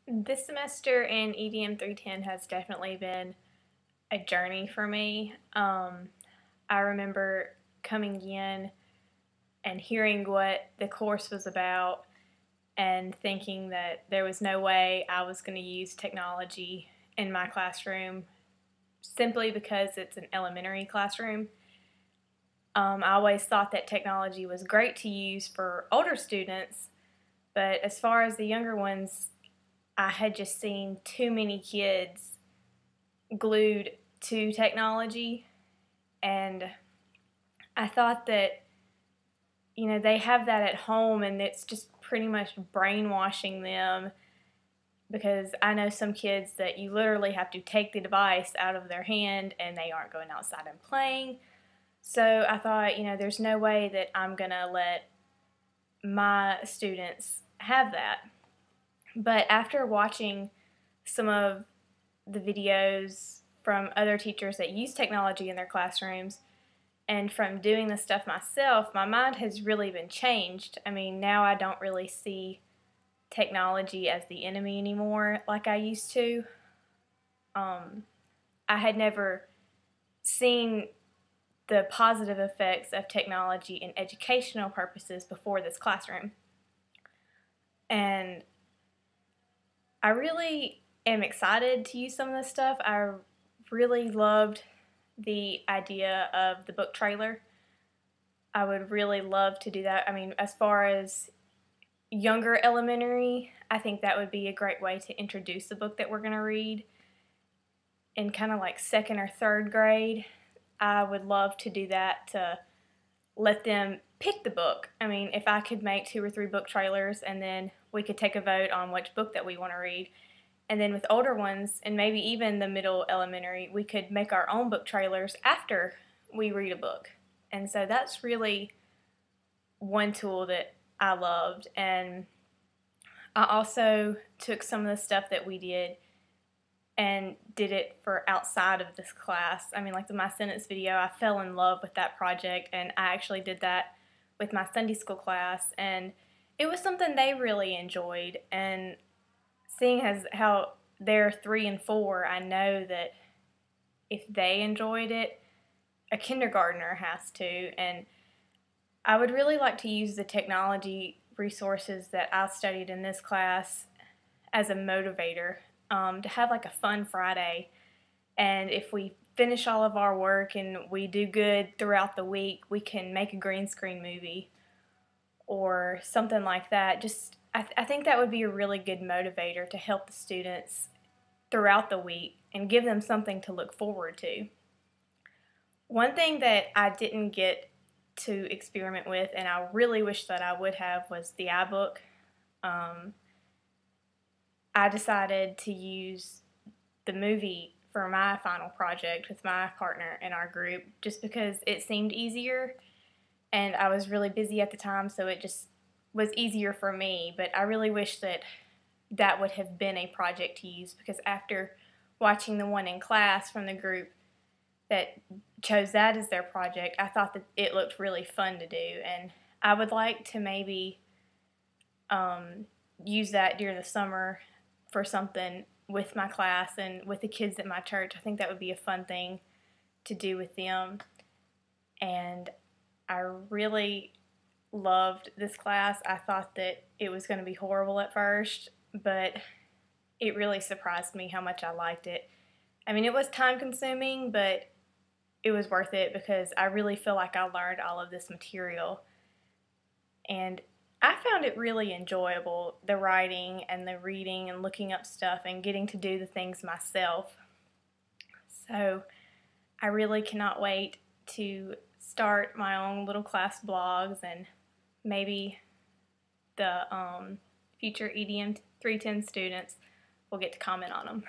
This semester in EDM 310 has definitely been a journey for me. I remember coming in and hearing what the course was about and thinking that there was no way I was going to use technology in my classroom simply because it's an elementary classroom. I always thought that technology was great to use for older students, but as far as the younger ones, I had just seen too many kids glued to technology, and I thought that they have that at home and it's just pretty much brainwashing them, because I know some kids that you literally have to take the device out of their hand and they aren't going outside and playing. So I thought, there's no way that I'm going to let my students have that. But after watching some of the videos from other teachers that use technology in their classrooms, and from doing this stuff myself, my mind has really been changed. I mean, now I don't really see technology as the enemy anymore like I used to. I had never seen the positive effects of technology in educational purposes before this classroom. And I really am excited to use some of this stuff. I really loved the idea of the book trailer. I would really love to do that. I mean, as far as younger elementary, I think that would be a great way to introduce the book that we're going to read. In kind of like second or third grade, I would love to do that, to let them pick the book. I mean, if I could make 2 or 3 book trailers and then we could take a vote on which book that we want to read. And then with older ones, and maybe even the middle elementary, we could make our own book trailers after we read a book. And so that's really one tool that I loved. And I also took some of the stuff that we did and did it for outside of this class. I mean, like the My Sentence video, I fell in love with that project, and I actually did that with my Sunday school class, and it was something they really enjoyed. And seeing as how they're 3 and 4, I know that if they enjoyed it, a kindergartner has to. And I would really like to use the technology resources that I studied in this class as a motivator, to have like a fun Friday. And if we finish all of our work and we do good throughout the week, we can make a green screen movie or something like that. I think that would be a really good motivator to help the students throughout the week and give them something to look forward to. One thing that I didn't get to experiment with, and I really wish that I would have, was the iBook. I decided to use the movie for my final project with my partner in our group just because it seemed easier, and I was really busy at the time, so it just was easier for me. But I really wish that that would have been a project to use, because after watching the one in class from the group that chose that as their project, I thought that it looked really fun to do, and I would like to maybe use that during the summer for something with my class and with the kids at my church. I think that would be a fun thing to do with them. And I really loved this class. I thought that it was going to be horrible at first, but it really surprised me how much I liked it. I mean, it was time consuming, but it was worth it because I really feel like I learned all of this material. And I found it really enjoyable, the writing and the reading and looking up stuff and getting to do the things myself. So I really cannot wait to start my own little class blogs, and maybe the future EDM 310 students will get to comment on them.